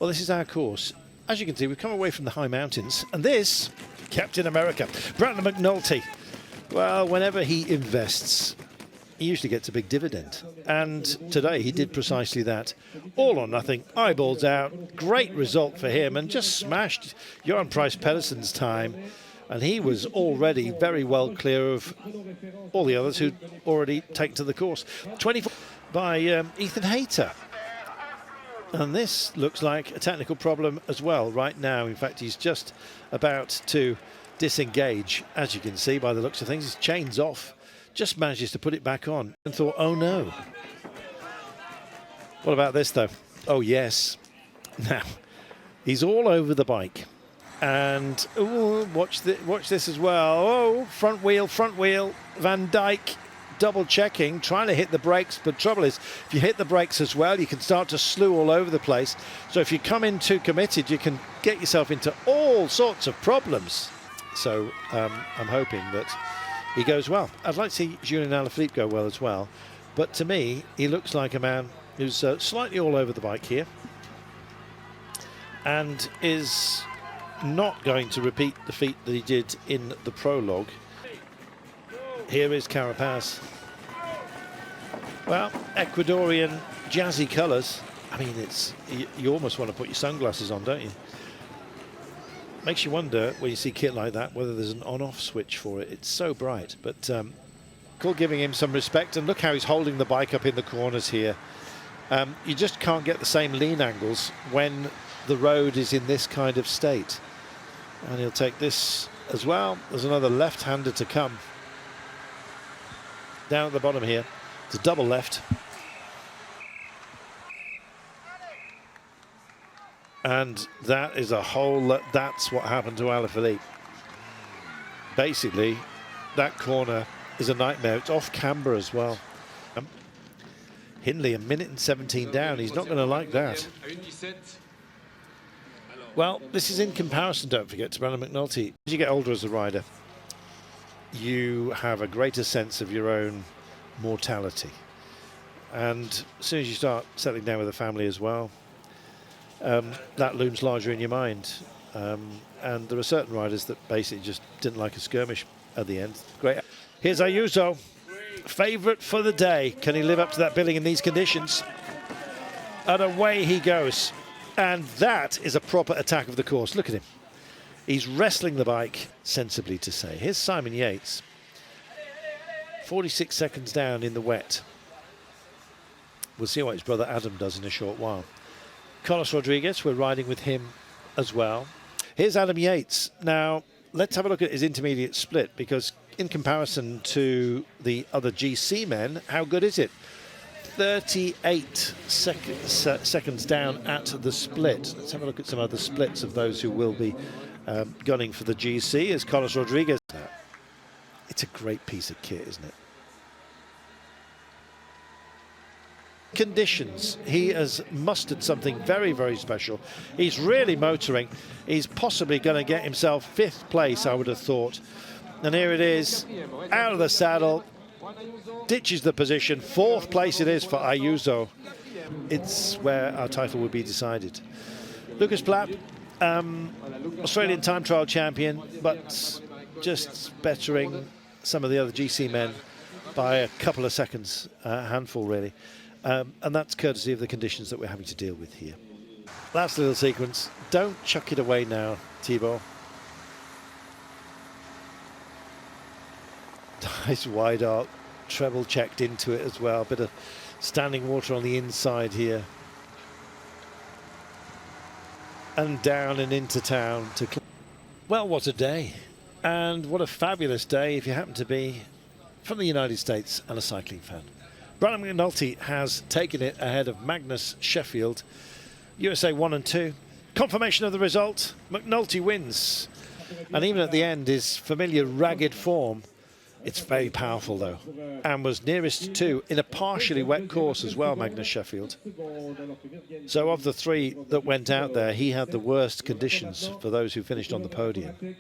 Well, this is our course. As you can see, we've come away from the high mountains, and this, Captain America, Brandon McNulty. Well, whenever he invests, he usually gets a big dividend. And today he did precisely that. All or nothing, eyeballs out, great result for him, and just smashed Johan Price Pedersen's time. And he was already very well clear of all the others who'd already taken to the course. 24 by Ethan Hayter. And this looks like a technical problem as well right now. In fact, he's just about to disengage, as you can see by the looks of things. His chain's off, just manages to put it back on and thought, oh no. What about this though? Oh yes. Now, he's all over the bike. And ooh, watch this as well. Oh, front wheel, Van Dijk. Double checking, trying to hit the brakes, but trouble is, if you hit the brakes as well, you can start to slew all over the place. So if you come in too committed, you can get yourself into all sorts of problems. So I'm hoping that he goes well. I'd like to see Julien Alaphilippe go well as well, but to me, he looks like a man who's slightly all over the bike here and is not going to repeat the feat that he did in the prologue. Here is Carapaz. Well, Ecuadorian jazzy colours. I mean, you almost want to put your sunglasses on, don't you? Makes you wonder when you see kit like that whether there's an on-off switch for it. It's so bright, but cool, giving him some respect. And look how he's holding the bike up in the corners here. You just can't get the same lean angles when the road is in this kind of state. And he'll take this as well. There's another left-hander to come. Down at the bottom here, it's a double left. And that is a whole, that's what happened to Alaphilippe. Basically, that corner is a nightmare. It's off camber as well. Hindley, 1:17 down. He's not going to like that. Well, this is in comparison, don't forget, to Brandon McNulty. As you get older as a rider, you have a greater sense of your own mortality, and as soon as you start settling down with a family as well, that looms larger in your mind, and there are certain riders that basically just didn't like a skirmish at the end. Great. Here's Ayuso, favourite for the day. Can he live up to that billing in these conditions? And away he goes, and that is a proper attack of the course. Look at him. He's wrestling the bike, sensibly to say. Here's Simon Yates. 46 seconds down in the wet. We'll see what his brother Adam does in a short while. Carlos Rodriguez, we're riding with him as well. Here's Adam Yates. Now, let's have a look at his intermediate split, because in comparison to the other GC men, how good is it? 38 seconds down at the split. Let's have a look at some other splits of those who will be gunning for the GC. As Carlos Rodriguez. It's a great piece of kit, isn't it? Conditions. He has mustered something very, very special. He's really motoring. He's possibly going to get himself 5th place, I would have thought. And here it is, out of the saddle, ditches the position. 4th place it is for Ayuso. It's where our title will be decided. Lucas Plapp, Australian time trial champion, but just bettering some of the other GC men by a couple of seconds, a handful really. And that's courtesy of the conditions that we're having to deal with here. Last little sequence. Don't chuck it away now, Thibaut. Nice wide arc, treble checked into it as well. Bit of standing water on the inside here. And down and into town to... Well, what a day. And what a fabulous day if you happen to be from the United States and a cycling fan. Brandon McNulty has taken it ahead of Magnus Sheffield. USA 1 and 2. Confirmation of the result. McNulty wins. And even at the end, his familiar ragged form. It's very powerful, though. And was nearest to, in a partially wet course as well, Magnus Sheffield. So of the 3 that went out there, he had the worst conditions for those who finished on the podium.